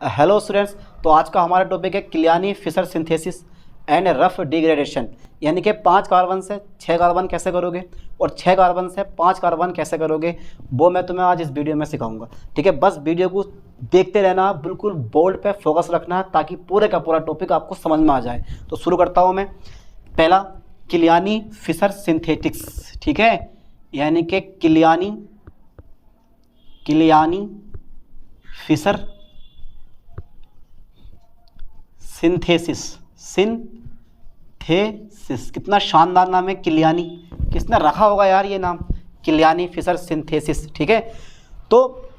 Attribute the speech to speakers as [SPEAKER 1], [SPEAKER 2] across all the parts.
[SPEAKER 1] Hello students. तो आज का हमारा टॉपिक है Kiliani Fischer synthesis and Ruff degradation, यानी कि 5 कार्बन से 6 कार्बन कैसे करोगे और 6 कार्बन से 5 कार्बन कैसे करोगे, वो मैं तुम्हें आज इस वीडियो में सिखाऊंगा। ठीक है, बस वीडियो को देखते रहना, बिल्कुल बोर्ड पे फोकस रखना ताकि पूरे का पूरा टॉपिक आपको समझ में आ जाए। तो शुरू करता हूँ मैं। पहला, क्लियानी फिशर सिंथेटिक्स। ठीक है, यानी कि क्लियानी फिशर सिंथेसिस। कितना शानदार नाम है क्लियानी, किसने रखा होगा यार ये नाम, क्लियानी फिशर सिंथेसिस। ठीक है, तो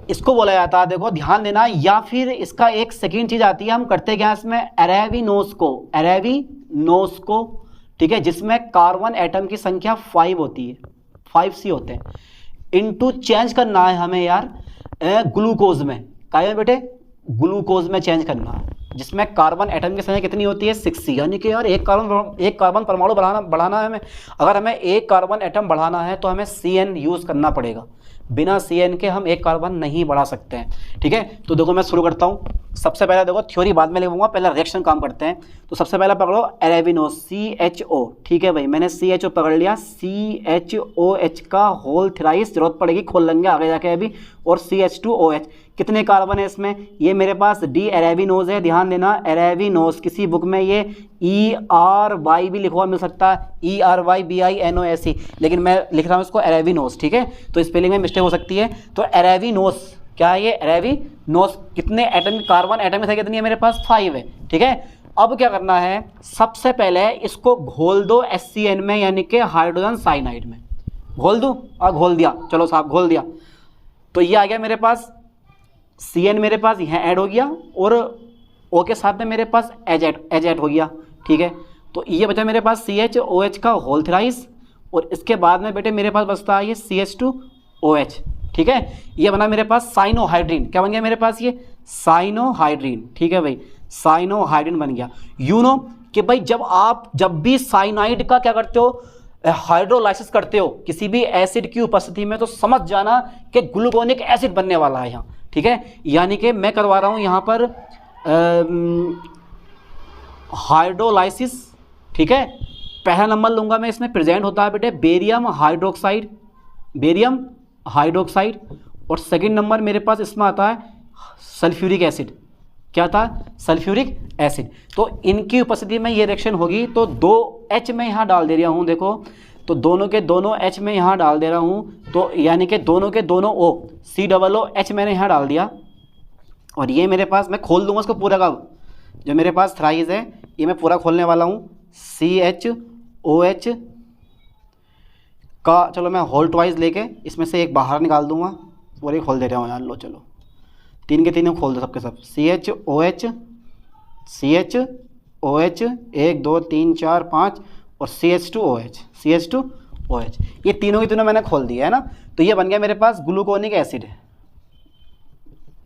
[SPEAKER 1] इसको बोला जाता है, देखो ध्यान देना, या फिर इसका एक सेकेंड चीज आती है, हम करते क्या इसमें, अरेबिनोस्को। ठीक है, जिसमें कार्बन एटम की संख्या 5 होती है, 5C होते हैं, इनटू चेंज करना है हमें यार ग्लूकोज में। क्या है बेटे, ग्लूकोज में चेंज करना है, जिसमें कार्बन एटम की संख्या कितनी होती है, 6C। यानी कि यार एक कार्बन परमाणु बढ़ाना है हमें। अगर हमें एक कार्बन एटम बढ़ाना है तो हमें CN यूज़ करना पड़ेगा, बिना CN के हम एक कार्बन नहीं बढ़ा सकते हैं। ठीक है, तो देखो मैं शुरू करता हूँ। सबसे पहले देखो, थ्योरी बाद में लिखूंगा, पहले रिएक्शन काम करते हैं। तो सबसे पहले पकड़ो अरेबिनोस, CHO। ठीक है भाई, मैंने CHO पकड़ लिया। CHOH का होल थ्राइस, जरूरत पड़ेगी खोल लेंगे आगे जाके अभी। और CH2OH, कितने कार्बन है इसमें, ये मेरे पास डी अरेबिनोस है। ध्यान देना, अरेबिनोस, किसी बुक में ये ERY भी लिखवा मिल सकता है, ERYBINOSE, लेकिन मैं लिख रहा हूँ इसको अरेबिनोस। ठीक है, तो स्पेलिंग में मिस्टेक हो सकती है। तो अरेबिनोस, क्या है ये, अरेबिनोस। कितने एटम, कार्बन एटम की संख्या कितनी है मेरे पास, 5 है। ठीक है, अब क्या करना है, सबसे पहले इसको घोल दो HCN में, यानी कि हाइड्रोजन साइनाइड में। घोल दूँ, घोल दिया, चलो साहब घोल दिया। तो ये आ गया मेरे पास CN, मेरे पास यहाँ ऐड हो गया, और O के साथ में मेरे पास H ऐड हो गया। ठीक है, तो ये बचा मेरे पास CHOH का होल थ्राइस, और इसके बाद में बेटे मेरे पास बचता है ये CH2OH। ठीक है, ये बना मेरे पास साइनोहाइड्रीन। क्या बन गया मेरे पास, ये साइनोहाइड्रीन। ठीक है भाई, साइनोहाइड्रीन बन गया। यू नो कि भाई जब भी साइनाइड का क्या करते हो, हाइड्रोलाइसिस करते हो किसी भी एसिड की उपस्थिति में, तो समझ जाना कि ग्लूकोनिक एसिड बनने वाला है यहाँ। ठीक है, यानी कि मैं करवा रहा हूँ यहाँ पर हाइड्रोलाइसिस। ठीक है, पहला नंबर लूँगा मैं, इसमें प्रेजेंट होता है बेटे बेरियम हाइड्रोक्साइड, और सेकंड नंबर मेरे पास इसमें आता है सल्फ्यूरिक एसिड। क्या था, सल्फ्यूरिक एसिड। तो इनकी उपस्थिति में ये रिएक्शन होगी। तो 2H मैं यहाँ डाल दे रहा हूँ, देखो, तो दोनों के दोनों H में यहाँ डाल दे रहा हूँ, तो यानी कि दोनों के दोनों O, COOH मैंने यहाँ डाल दिया। और ये मेरे पास, मैं खोल दूँगा उसको पूरा का, जो मेरे पास थ्राइस है ये मैं पूरा खोलने वाला हूँ। CHOH का, चलो मैं होल ट्वाइस लेके इसमें से एक बाहर निकाल दूँगा, और एक खोल दे रहा हूँ यार। लो चलो, 3 के 3 खोल दो सबके सब। CHOH 1 2 3 4 5, और CH2OH। ये तीनों की तीनों मैंने खोल दिया है ना। तो ये बन गया मेरे पास ग्लूकोनिक एसिड।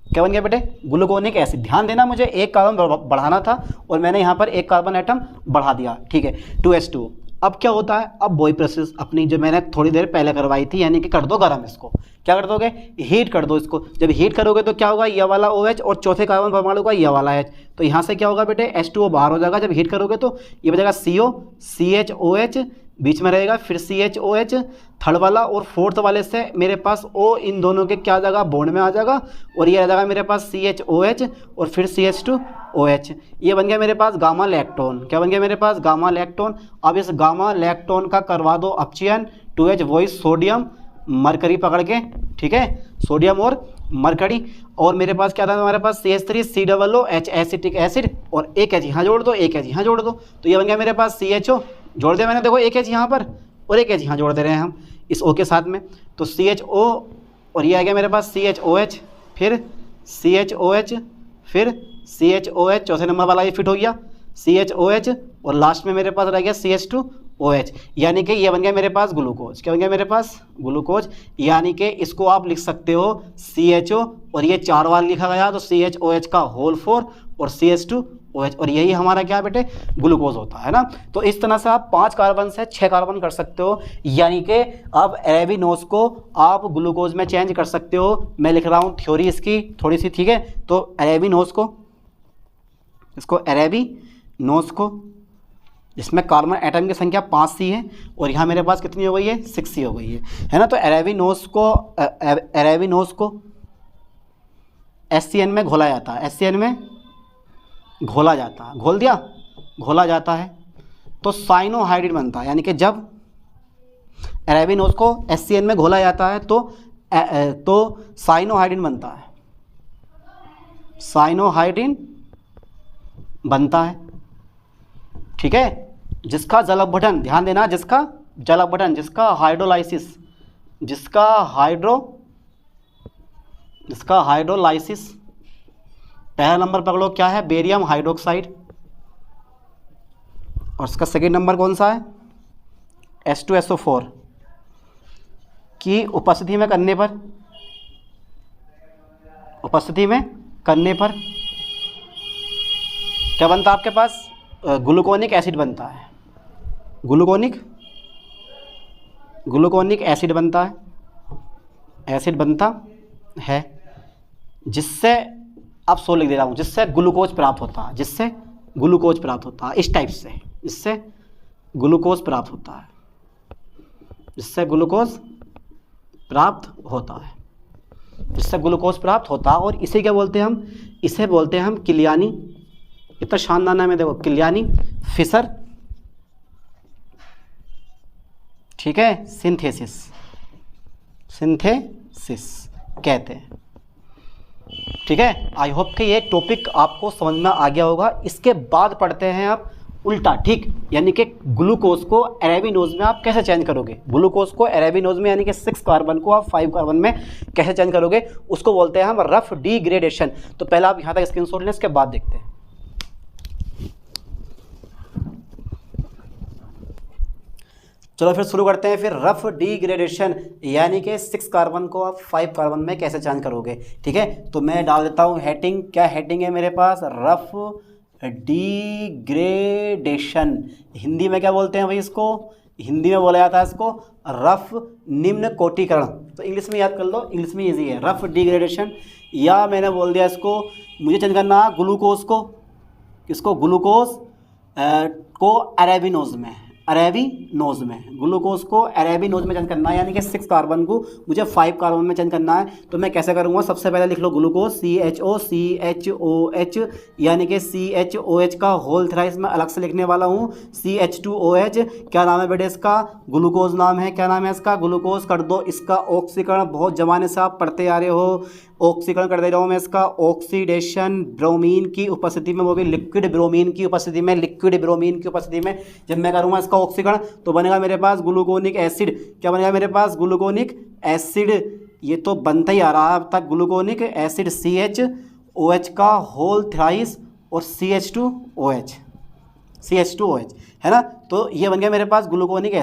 [SPEAKER 1] क्या बन गया बेटे, ग्लूकोनिक एसिड। ध्यान देना, मुझे एक कार्बन बढ़ाना था और मैंने यहाँ पर एक कार्बन एटम बढ़ा दिया। ठीक है, 2H2O। अब क्या होता है, अब वही प्रोसेस अपनी जो मैंने थोड़ी देर पहले करवाई थी, यानी कि कर दो गर्म इसको। क्या कर दोगे, हीट कर दो इसको। जब हीट करोगे तो क्या होगा, ये वाला OH और चौथे कार्बन परमाणु का ये वाला H। तो यहाँ से क्या होगा बेटे, H2O बाहर हो जाएगा। जब हीट करोगे तो ये बचेगा CO, CHOH बीच में रहेगा, फिर CHOH थर्ड वाला, और फोर्थ वाले से मेरे पास O, इन दोनों के क्या आ जाएगा, बॉन्ड में आ जाएगा, और ये आ जाएगा मेरे पास CHOH और फिर CH2OH। ये बन गया मेरे पास गामा लैक्टोन। क्या बन गया मेरे पास, गामा लैक्टोन। अब इस गामा लैक्टोन का करवा दो अपचयन, 2H वही सोडियम मरकरी पकड़ के। ठीक है, सोडियम और मरकरी। और मेरे पास क्या था, हमारे पाच CH3COOH एसिटिक एसिड, और एक H यहाँ जोड़ दो, एक H यहाँ जोड़ दो। तो ये बन गया मेरे पास CHO, जोड़ दिया मैंने, देखो एक H यहाँ पर और एक H यहाँ जोड़ दे रहे हैं हम इस O के साथ में। तो CHO, और ये आ गया मेरे पास CHOH, फिर CHOH, फिर CHOH, चौथे नंबर वाला ये फिट हो गया CHOH, और लास्ट में मेरे पास रह गया CH2OH। यानी कि ये बन गया मेरे पास ग्लूकोज। क्या बन गया मेरे पास, ग्लूकोज। यानी कि इसको आप लिख सकते हो CHO, और ये 4 बार लिखा गया तो CHOH का होल 4 और CH2 OH, और यही हमारा क्या है बेटे, ग्लूकोज होता है ना। तो इस तरह से आप 5 कार्बन से 6 कार्बन कर सकते हो, यानी कि अब अरेबिनोज को आप ग्लूकोज में चेंज कर सकते हो। मैं लिख रहा हूँ थ्योरी इसकी थोड़ी सी, ठीक है। तो अरेबिनोज को, इसको अरेबिनोज को, जिसमें कार्बन एटम की संख्या 5C है और यहाँ मेरे पास कितनी हो गई है, 6C हो गई है ना। तो अरेबिनोज को HCN में घोला जाता है, HCN में घोला जाता है, घोल दिया, घोला जाता है तो साइनोहाइड्रिन बनता है। यानी कि जब अरेबिनोज को HCN में घोला जाता है तो साइनोहाइड्रिन बनता है, साइनोहाइड्रिन बनता है, ठीक है। जिसका जल अपघटन, ध्यान देना, जिसका जल अपघटन, जिसका हाइड्रोलाइसिस, जिसका हाइड्रोलाइसिस पहला नंबर पकड़ो क्या है, बेरियम हाइड्रोक्साइड, और इसका सेकेंड नंबर कौन सा है, H2SO4 की उपस्थिति में करने पर, क्या बनता है आपके पास, ग्लूकोनिक एसिड बनता है, ग्लूकोनिक एसिड बनता है, एसिड बनता है, जिससे अब 100 लिख दे रहा हूँ, जिससे ग्लूकोज प्राप्त होता है, जिससे ग्लूकोज प्राप्त होता है, इस टाइप से, इससे ग्लूकोज प्राप्त होता है, जिससे ग्लूकोज प्राप्त होता है, जिससे ग्लूकोज प्राप्त होता है। और इसे क्या बोलते हैं हम, इसे बोलते हैं हम किलियानी, इतना शानदार नाम है देखो, किलियानी फिशर, ठीक है, सिंथेसिस कहते हैं, ठीक है। आई होप कि ये टॉपिक आपको समझ में आ गया होगा। इसके बाद पढ़ते हैं आप उल्टा, ठीक, यानी कि ग्लूकोज को अरेबिनोज में आप कैसे चेंज करोगे, ग्लूकोज को अरेबिनोज में यानी कि 6 कार्बन को आप 5 कार्बन में कैसे चेंज करोगे, उसको बोलते हैं हम रफ डिग्रेडेशन। तो पहले आप यहाँ तक स्क्रीनशॉट लें, इसके बाद देखते हैं। चलो फिर शुरू करते हैं। फिर रफ डिग्रेडेशन यानी कि 6 कार्बन को आप 5 कार्बन में कैसे चेंज करोगे, ठीक है। तो मैं डाल देता हूँ हेडिंग, क्या हेडिंग है मेरे पास, रफ डिग्रेडेशन। हिंदी में क्या बोलते हैं भाई इसको, हिंदी में बोला जाता है इसको रफ निम्न कोटिकरण। तो इंग्लिश में याद कर लो, इंग्लिश में इजी है, रफ डिग्रेडेशन। या मैंने बोल दिया इसको, मुझे चेंज करना है ग्लूकोज को, किसको, ग्लूकोज को अरेबिनोज में, ग्लूकोज को अरेबिनोज में चेंज करना है, यानी कि 6 कार्बन को मुझे 5 कार्बन में चेंज करना है। तो मैं कैसे करूँगा, सबसे पहले लिख लो ग्लूकोज CHOCHOH, यानी कि CHOH का होल थ्राइस में अलग से लिखने वाला हूँ, CH2OH। क्या नाम है बेटे इसका, ग्लूकोज नाम है, क्या नाम है इसका, ग्लूकोज। कर दो इसका ऑक्सीकरण, बहुत जमाने से आप पढ़ते आ रहे हो, ऑक्सीकरण कर दे रहा हूँ मैं इसका, ऑक्सीडेशन ब्रोमीन की उपस्थिति में, वो भी लिक्विड ब्रोमीन की उपस्थिति में, जब मैं करूँगा इसका ऑक्सीकरण तो बनेगा मेरे पास ग्लूकोनिक एसिड। क्या बनेगा मेरे पास, ग्लूकोनिक एसिड। ये तो बनता ही आ रहा है अब तक, ग्लूकोनिक एसिड CHOH का होल थ्राइस और CH2OH है ना। तो ये बन गया मेरे पास ग्लूकोनिक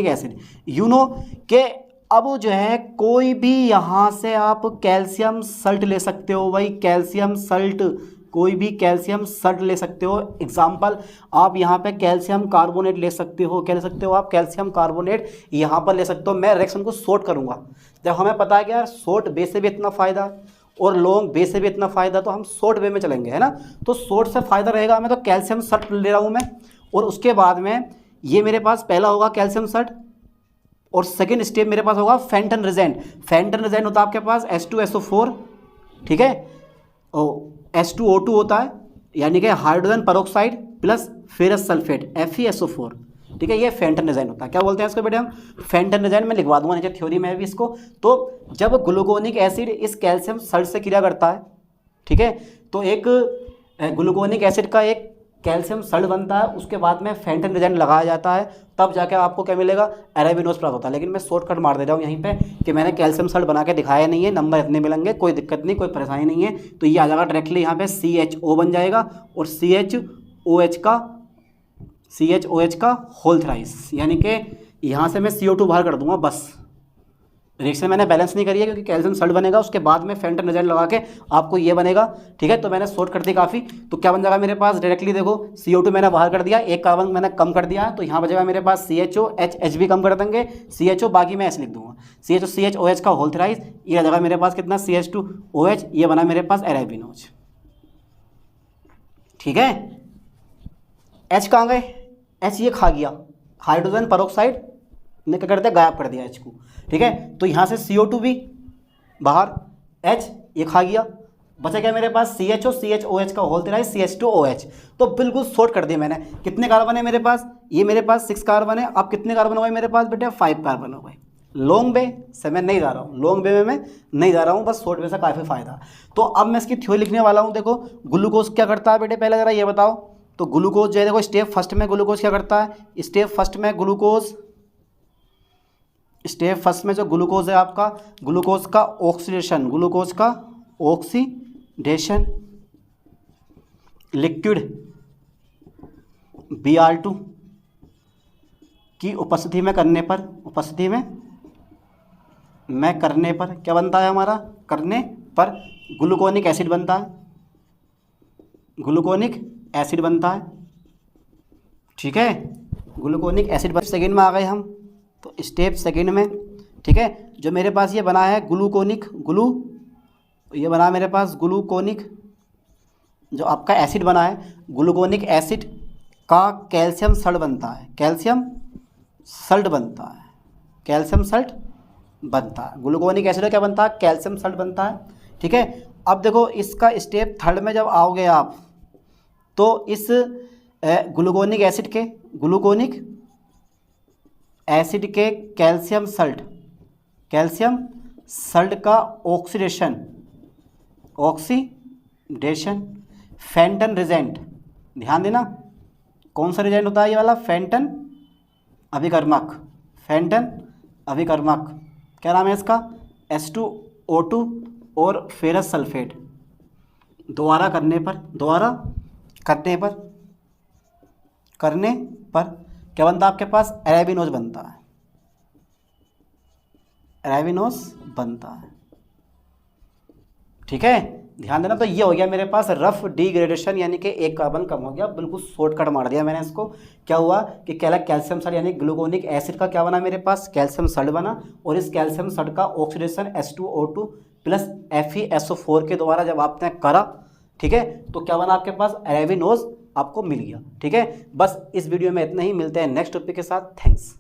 [SPEAKER 1] एसिड। यू नो के अब जो है कोई भी यहाँ से आप कैल्शियम सल्ट ले सकते हो भाई, कैल्शियम सल्ट, कोई भी कैल्शियम सल्ट ले सकते हो। एग्जाम्पल आप यहाँ पे कैल्शियम कार्बोनेट ले सकते हो, क्या ले सकते हो आप, कैल्शियम कार्बोनेट यहाँ पर ले सकते हो। मैं रिएक्शन को शॉर्ट करूँगा, जब हमें पता है कि यार शॉर्ट बेस से भी इतना फ़ायदा और लॉन्ग बेस से भी इतना फ़ायदा, तो हम शॉर्ट वे में चलेंगे, है ना। तो शॉर्ट से फ़ायदा रहेगा हमें, तो कैल्शियम सल्ट ले रहा हूँ मैं। और उसके बाद में ये मेरे पास पहला होगा कैल्शियम सल्ट, और सेकेंड स्टेप मेरे पास होगा फेंटन रिजेंट। फेंटन रिजेंट होता है आपके पास H2SO4, ठीक है, और H2O2 होता है, यानी कि hydrogen peroxide plus ferrous sulphate FeSO4, ठीक है। ये फेंटन रिजेंट होता है। क्या बोलते हैं इसको बेटे हम, फेंटन रिजेंट। मैं लिखवा दूंगा नीचे थ्योरी में भी इसको। तो जब ग्लूकोनिक एसिड इस कैल्शियम सल्ट से क्रिया करता है, ठीक है, तो एक ग्लूकोनिक एसिड का एक कैल्शियम सल्ट बनता है, उसके बाद में फेंटन रिजेंट लगाया जाता है, तब जाके आपको क्या मिलेगा, अरेबिनोज प्राप्त होता है। लेकिन मैं शॉर्टकट मार दे रहा हूँ यहीं पे कि मैंने कैल्शियम सल्ट बना के दिखाया नहीं है, नंबर इतने मिलेंगे, कोई दिक्कत नहीं, कोई परेशानी नहीं है। तो ये आ जाएगा डायरेक्टली यहाँ पे CHO बन जाएगा, और CHOH का होल थ्राइस, यानी कि यहाँ से मैं CO2 बाहर कर दूंगा बस, रिएक्शन मैंने बैलेंस नहीं करी है क्योंकि कैल्शियम सल्ट बनेगा, उसके बाद में फेंटन रिजल्ट लगा के आपको ये बनेगा, ठीक है। तो मैंने शॉर्ट कर दी काफ़ी, तो क्या बन जाएगा मेरे पास डायरेक्टली देखो, CO2 मैंने बाहर कर दिया, एक कार्बन मैंने कम कर दिया, तो यहाँ बचेगा मेरे पास CHO, H भी कम कर देंगे, CHO, बाकी मैं ऐसे लिख दूंगा CHO CHOH का होल थ्राइस, ये जगह मेरे पास कितना CH2OH, ये बना मेरे पास अरेबिनोज, ठीक है। H कहाँ गए, H ये खा गया, हाइड्रोजन परऑक्साइड ने क्या कर दिया, गायब कर दिया H को, ठीक है। तो यहाँ से CO2 भी बाहर, H ये खा गया, बचा क्या मेरे पास CHO CHOH का होल थ्राइस CH2OH। तो बिल्कुल शॉर्ट कर दिया मैंने। कितने कार्बन है मेरे पास, ये मेरे पास 6 कार्बन है। अब कितने कार्बन हो गए मेरे पास बेटे, 5 कार्बन हो गए। लॉन्ग वे से मैं नहीं जा रहा हूँ, लॉन्ग वे में मैं नहीं जा रहा हूँ, बस शॉर्ट वे से काफ़ी फायदा। तो अब मैं इसकी थ्योरी लिखने वाला हूँ। देखो ग्लूकोज क्या करता है बेटे, पहले ज़रा ये बताओ। तो ग्लूकोज जो है देखो, स्टेप फर्स्ट में ग्लूकोज क्या करता है, स्टेप फर्स्ट में जो ग्लूकोज है आपका, ग्लूकोज का ऑक्सीडेशन, लिक्विड Br2 की उपस्थिति में करने पर, क्या बनता है हमारा, करने पर ग्लूकोनिक एसिड बनता है, ठीक है। ग्लूकोनिक एसिड सेकेंड में आ गए हम, तो स्टेप सेकेंड में, ठीक है। जो मेरे पास ये बना है ये बना मेरे पास ग्लूकोनिक, जो आपका एसिड बना है, ग्लूकोनिक एसिड का कैल्शियम सल्ट बनता है, ग्लूकोनिक एसिड का क्या बनता है, कैल्शियम सल्ट बनता है, ठीक है। अब देखो इसका स्टेप थर्ड में जब आओगे आप, तो इस ग्लूकोनिक एसिड के कैल्शियम सल्ट का ऑक्सीडेशन फेंटन रिजेंट, ध्यान देना कौन सा रिजेंट होता है ये वाला, फेंटन अभिकर्मक, क्या नाम है इसका, H2O2 और फेरस सल्फेट दोबारा करने पर क्या बनता है आपके पास, अरेबिनोज बनता है, ठीक है। ध्यान देना। तो ये हो गया मेरे पास रफ डिग्रेडेशन, यानी कि एक कार्बन कम हो गया, बिल्कुल शॉर्टकट मार दिया मैंने इसको। क्या हुआ कि कैल्शियम सल्ट यानी ग्लूकोनिक एसिड का क्या बना मेरे पास, कैल्शियम सल्ट बना, और इस कैल्शियम सल्ट का ऑक्सीडेशन H2O2 प्लस FeSO4 के द्वारा जब आपने करा, ठीक है, तो क्या बना आपके पास, अरेबिनोज आपको मिल गया, ठीक है। बस इस वीडियो में इतना ही, मिलते हैं नेक्स्ट टॉपिक के साथ। थैंक्स।